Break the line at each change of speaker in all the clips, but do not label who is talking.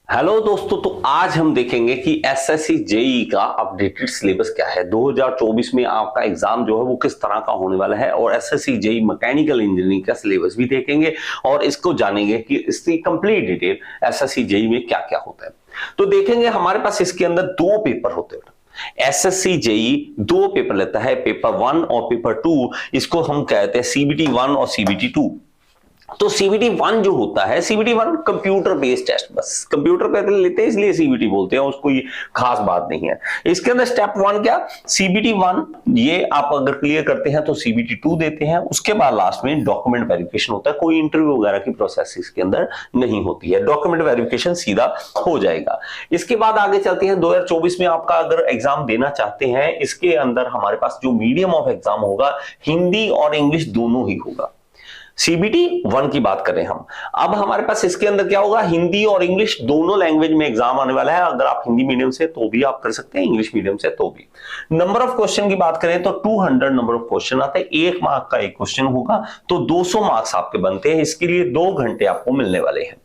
Hello दोस्तों, तो आज हम देखेंगे कि एसएससी जेई का अपडेटेड सिलेबस क्या है। 2024 में आपका एग्जाम जो है वो किस तरह का होने वाला है, और एसएससी जेई मैकेनिकल इंजीनियरिंग का सिलेबस भी देखेंगे और इसको जानेंगे कि इसकी कंप्लीट डिटेल एसएससी जेई में क्या क्या होता है। तो देखेंगे हमारे पास इसके अंदर दो पेपर होते हैं। एसएससी जेई दो पेपर लेता है, पेपर 1 और पेपर 2। इसको हम कहते हैं सीबीटी 1 और सीबीटी 2। तो सीबीटी 1 जो होता है, सीबीटी 1 कंप्यूटर बेस्ड टेस्ट, बस कंप्यूटर पे लेते हैं इसलिए सीबीटी बोलते हैं, उसको ये खास बात नहीं है। इसके अंदर स्टेप 1 क्या, सीबीटी 1 ये आप अगर क्लियर करते हैं तो सीबीटी 2 देते हैं। उसके बाद लास्ट में डॉक्यूमेंट वेरिफिकेशन होता है, कोई इंटरव्यू वगैरह की प्रोसेस इसके अंदर नहीं होती है, डॉक्यूमेंट वेरिफिकेशन सीधा हो जाएगा। इसके बाद आगे चलते हैं 2024 में आपका अगर एग्जाम देना चाहते हैं, इसके अंदर हमारे पास जो मीडियम ऑफ एग्जाम होगा हिंदी और इंग्लिश दोनों ही होगा। सीबीटी 1 की बात करें हम, अब हमारे पास इसके अंदर क्या होगा, हिंदी और इंग्लिश दोनों लैंग्वेज में एग्जाम आने वाला है। अगर आप हिंदी मीडियम से तो भी आप कर सकते हैं, इंग्लिश मीडियम से तो भी। नंबर ऑफ क्वेश्चन की बात करें तो 200 नंबर ऑफ क्वेश्चन आते हैं, 1 मार्क का एक क्वेश्चन होगा, तो 200 मार्क्स आपके बनते हैं। इसके लिए 2 घंटे आपको मिलने वाले हैं।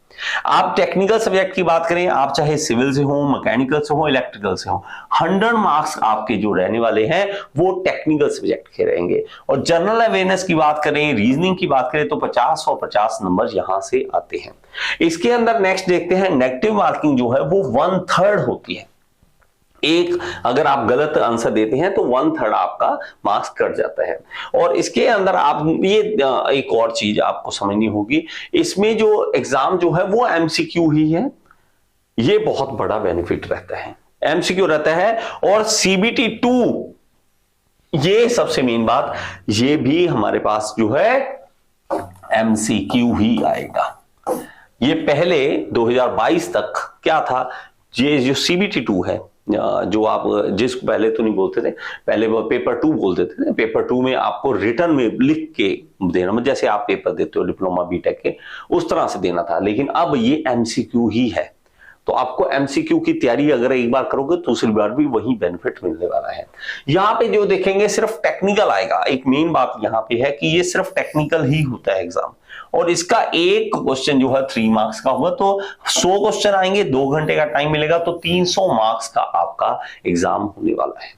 आप टेक्निकल सब्जेक्ट की बात करें, आप चाहे सिविल से हो, मैकेनिकल से हो, इलेक्ट्रिकल से हो, 100 मार्क्स आपके जो रहने वाले हैं वो टेक्निकल सब्जेक्ट के रहेंगे। और जनरल अवेयरनेस की बात करें, रीजनिंग की बात करें तो 50 और 50 नंबर यहां से आते हैं। इसके अंदर नेक्स्ट देखते हैं, नेगेटिव मार्किंग जो है वो 1/3 होती है। एक अगर आप गलत आंसर देते हैं तो 1/3 आपका मार्क्स कट जाता है। और इसके अंदर आप ये एक और चीज आपको समझनी होगी, इसमें जो एग्जाम जो है वो एमसीक्यू ही है। ये बहुत बड़ा बेनिफिट रहता है, एमसीक्यू रहता है। और सीबीटी 2 ये सबसे मेन बात, ये भी हमारे पास जो है एमसीक्यू ही आएगा। ये पहले 2022 तक क्या था, ये जो सीबीटी 2 है, जो आप जिसको पहले तो नहीं बोलते थे, पहले वो पेपर 2 बोलते थे। पेपर 2 में आपको रिटर्न में लिख के देना, जैसे आप पेपर देते हो डिप्लोमा बीटेक के, उस तरह से देना था। लेकिन अब ये एमसीक्यू ही है, तो आपको एमसीक्यू की तैयारी अगर एक बार करोगे तो दूसरी बार भी वही बेनिफिट मिलने वाला है। यहां पे जो देखेंगे सिर्फ टेक्निकल आएगा। एक मेन बात यहां पे है कि ये सिर्फ टेक्निकल ही होता है एग्जाम, और इसका एक क्वेश्चन जो है 3 मार्क्स का होगा। तो 100 क्वेश्चन आएंगे, 2 घंटे का टाइम मिलेगा, तो 300 मार्क्स का आपका एग्जाम होने वाला है।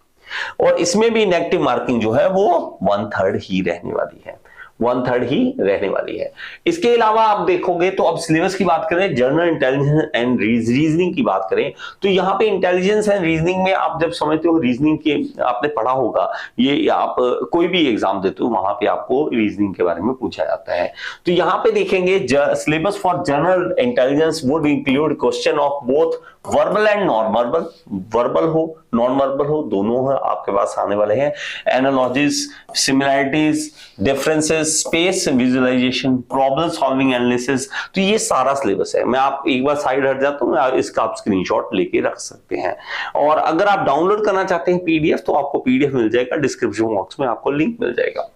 और इसमें भी नेगेटिव मार्किंग जो है वो 1/3 ही रहने वाली है, 1/3 ही रहने वाली है। इसके अलावा आप देखोगे तो अब सिलेबस की बात करें, जनरल इंटेलिजेंस एंड रीजनिंग की बात करें, तो यहाँ पे इंटेलिजेंस एंड रीजनिंग में आप जब समझते हो, रीजनिंग के आपने पढ़ा होगा, ये आप कोई भी एग्जाम देते हो वहां पे आपको रीजनिंग के बारे में पूछा जाता है। तो यहाँ पे देखेंगे syllabus for general intelligence would include question of both verbal and non verbal, verbal हो नॉन वर्बल हो दोनों है आपके पास आने वाले हैं। Analogies, similarities, differences, space visualisation, problem solving analysis, तो ये सारा सिलेबस है। मैं आप एक बार साइड हट जाता हूं, इसका आप स्क्रीनशॉट लेके रख सकते हैं। और अगर आप डाउनलोड करना चाहते हैं पीडीएफ, तो आपको पीडीएफ मिल जाएगा, डिस्क्रिप्शन बॉक्स में आपको लिंक मिल जाएगा।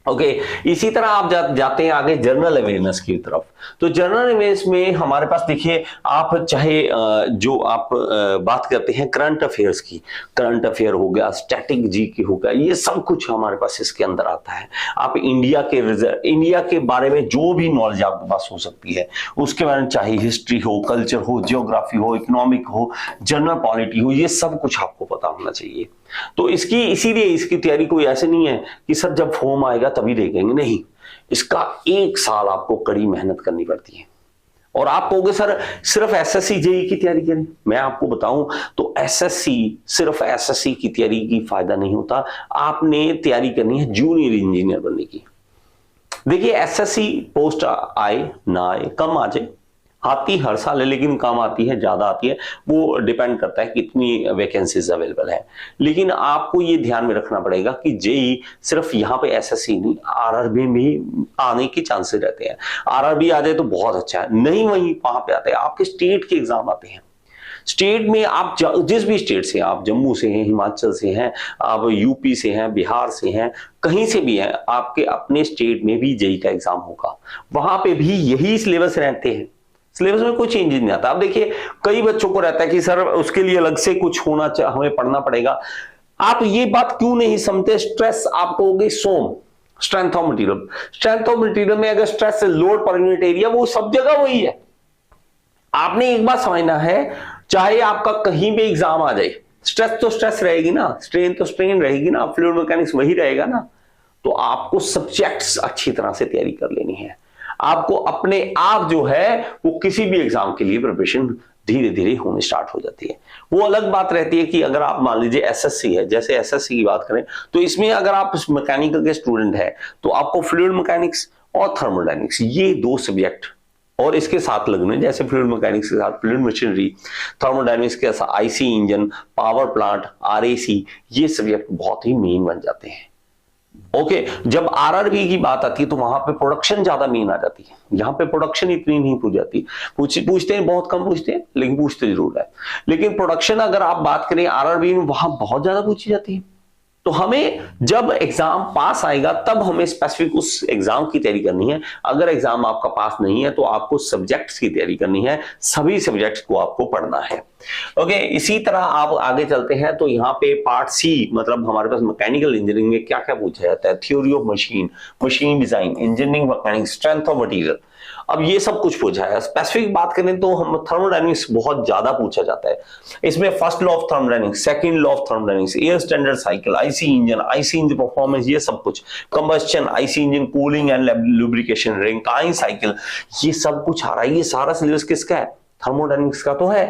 ओके, इसी तरह आप जाते हैं आगे जनरल अवेयरनेस की तरफ। तो जनरल अवेयरनेस में हमारे पास देखिए, आप चाहे जो आप बात करते हैं करंट अफेयर्स की, करंट अफेयर हो गया, स्टैटिक जी की हो गया, ये सब कुछ हमारे पास इसके अंदर आता है। आप इंडिया के बारे में जो भी नॉलेज आपके पास हो सकती है उसके बारे में, चाहे हिस्ट्री हो, कल्चर हो, जियोग्राफी हो, इकोनॉमिक हो, जनरल पॉलिटी हो, ये सब कुछ आपको पता होना चाहिए। तो इसीलिए इसकी तैयारी कोई ऐसे नहीं है कि सर जब फॉर्म आएगा तभी देखेंगे, नहीं, इसका 1 साल आपको कड़ी मेहनत करनी पड़ती है। और आप कहोगे सर सिर्फ एसएससी जेई की तैयारी करें, मैं आपको बताऊं तो सिर्फ एसएससी की तैयारी की फायदा नहीं होता। आपने तैयारी करनी है जूनियर इंजीनियर बनने की। देखिए, एसएससी पोस्ट आए ना आए, कम आ जाए, आती हर साल है, लेकिन कम आती है ज्यादा आती है, वो डिपेंड करता है कितनी वैकेंसीज अवेलेबल है। लेकिन आपको ये ध्यान में रखना पड़ेगा कि जेई सिर्फ यहाँ पे एसएससी नहीं, आरआरबी में आने के चांसेस रहते हैं। आरआरबी आ जाए तो बहुत अच्छा है, नहीं वहीं वहां पे आते हैं आपके स्टेट के एग्जाम आते हैं। स्टेट में आप जिस भी स्टेट से, आप जम्मू से हैं, हिमाचल से हैं, आप यूपी से हैं, बिहार से हैं, कहीं से भी हैं, आपके अपने स्टेट में भी जेई का एग्जाम होगा, वहां पे भी यही सिलेबस रहते हैं। सिलेबस में कोई चेंजेस नहीं आता। अब देखिए, कई बच्चों को रहता है कि सर उसके लिए अलग से कुछ होना चाहिए, हमें पढ़ना पड़ेगा। आप ये बात क्यों नहीं समझते? स्ट्रेस आपको होगी सोम, strength of material, strength of material में अगर stress load per unit area, वो सब जगह वही है। आपने एक बात समझना है, चाहे आपका कहीं भी एग्जाम आ जाए, स्ट्रेस तो स्ट्रेस रहेगी ना, स्ट्रेन तो स्ट्रेन रहेगी ना, फ्लूइड मैकेनिक्स वही रहेगा ना। तो आपको सब्जेक्ट्स अच्छी तरह से तैयारी कर लेनी है। आपको अपने आप जो है वो किसी भी एग्जाम के लिए प्रिपरेशन धीरे धीरे होने स्टार्ट हो जाती है। वो अलग बात रहती है कि अगर आप मान लीजिए एसएससी है, जैसे एसएससी की बात करें तो इसमें अगर आप मैकेनिकल के स्टूडेंट है तो आपको फ्लूइड मैकेनिक्स और थर्मोडायनेमिक्स ये दो सब्जेक्ट और इसके साथ लगने, जैसे फ्लूइड मैकेनिक्स के साथ फ्लूइड मशीनरी, थर्मोडायनेमिक्स के साथ IC engine, power plant, RAC, ये सब्जेक्ट बहुत ही मेन बन जाते हैं। ओके, जब आरआरबी की बात आती है तो वहां पे प्रोडक्शन ज्यादा मेन आ जाती है, यहां पे प्रोडक्शन इतनी नहीं पूछ जाती। पूछते हैं, बहुत कम पूछते हैं, लेकिन पूछते जरूर है। लेकिन प्रोडक्शन अगर आप बात करें आरआरबी में, वहां बहुत ज्यादा पूछी जाती है। तो हमें जब एग्जाम पास आएगा तब हमें स्पेसिफिक उस एग्जाम की तैयारी करनी है। अगर एग्जाम आपका पास नहीं है तो आपको सब्जेक्ट्स की तैयारी करनी है, सभी सब्जेक्ट्स को आपको पढ़ना है। ओके, इसी तरह आप आगे चलते हैं तो यहाँ पे पार्ट सी, मतलब हमारे पास मैकेनिकल इंजीनियरिंग में क्या क्या पूछा जाता है, theory of machine, machine design, engineering mechanics, strength of material, अब ये सब कुछ पूछा है। स्पेसिफिक बात करें तो हम थर्मोडायनेमिक्स बहुत ज्यादा पूछा जाता है। इसमें first law of thermodynamics, second law of thermodynamics, air standard cycle, IC engine performance, ये सब कुछ, combustion, IC engine, cooling and lubrication, Rankine cycle, ये सब कुछ आ रहा है। ये सारा सिलेबस किसका है? थर्मोडायनेमिक्स का तो है।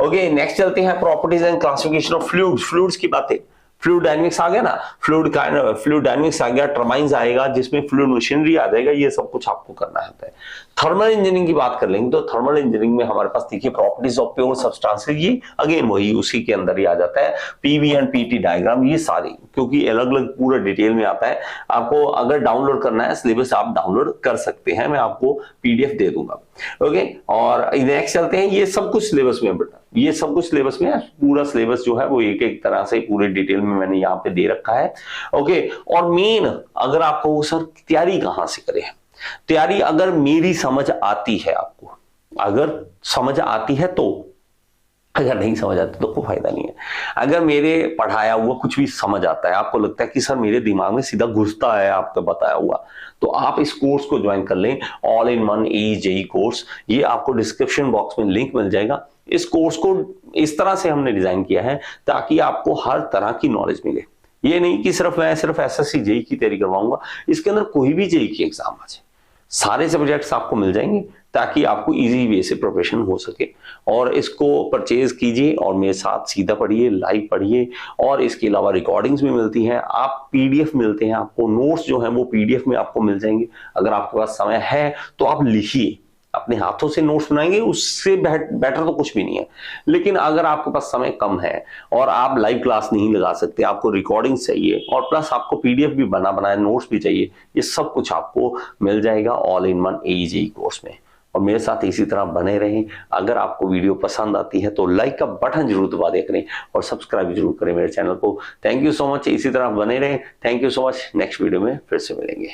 ओके, नेक्स्ट चलते हैं properties and classification of fluids. Fluids की बातें, फ्लूइड डायनेमिक्स आ गया ना, फ्लूइड डायनेमिक्स आ गया, टर्बाइंस आएगा जिसमें फ्लूइड मशीनरी आ जाएगा, ये सब कुछ आपको करना होता है। थर्मल इंजीनियरिंग की बात कर लेंगे तो थर्मल इंजीनियरिंग में हमारे पास देखिए प्रॉपर्टीज ऑफ प्योर सब्सटेंसेस, ये अगेन वही उसी के अंदर ही आ जाता है। पीवी एंड पीटी डायग्राम, ये सारी, क्योंकि अलग अलग पूरा डिटेल में आता है। आपको अगर डाउनलोड करना है सिलेबस आप डाउनलोड कर सकते हैं, मैं आपको पीडीएफ दे दूंगा। ओके, और नेक्स्ट चलते हैं, ये सब कुछ सिलेबस में बेटा, ये सब कुछ सिलेबस में है। पूरा सिलेबस जो है वो एक एक तरह से पूरे डिटेल में मैंने यहाँ पे दे रखा है। ओके, और मेन अगर आपको सर तैयारी कहाँ से करें, तैयारी अगर मेरी समझ आती है, आपको अगर समझ आती है तो, अगर नहीं समझ आती तो कोई फायदा नहीं है। अगर मेरे पढ़ाया हुआ कुछ भी समझ आता है, आपको लगता है कि सर मेरे दिमाग में सीधा घुसता है आपका बताया हुआ, तो आप इस कोर्स को ज्वाइन कर लें, all in one AE-JEE course. ये आपको डिस्क्रिप्शन बॉक्स में लिंक मिल जाएगा। इस कोर्स को इस तरह से हमने डिजाइन किया है ताकि आपको हर तरह की नॉलेज मिले। ये नहीं कि मैं सिर्फ SSC JEE की तैयारी करवाऊंगा, इसके अंदर कोई भी JEE की एग्जाम आ जाए, सारे सब्जेक्ट्स आपको मिल जाएंगे ताकि आपको इजी वे से प्रोफेशन हो सके। और इसको परचेज कीजिए और मेरे साथ सीधा पढ़िए, लाइव पढ़िए। और इसके अलावा रिकॉर्डिंग्स भी मिलती हैं, आप पीडीएफ मिलते हैं, आपको नोट्स जो हैं वो पीडीएफ में आपको मिल जाएंगे। अगर आपके पास समय है तो आप लिखिए, अपने हाथों से नोट्स बनाएंगे, उससे बेटर तो कुछ भी नहीं है। लेकिन अगर आपके पास समय कम है और आप लाइव क्लास नहीं लगा सकते, आपको रिकॉर्डिंग चाहिए और प्लस आपको पीडीएफ भी बनाए नोट्स भी चाहिए, ये सब कुछ आपको मिल जाएगा all in one AE-JEE course में। और मेरे साथ इसी तरह बने रहें। अगर आपको वीडियो पसंद आती है तो लाइक का बटन जरूर दबा दिया करें और सब्सक्राइब जरूर करें मेरे चैनल को। थैंक यू सो मच, इसी तरह बने रहें। Thank you so much, next video में फिर से मिलेंगे।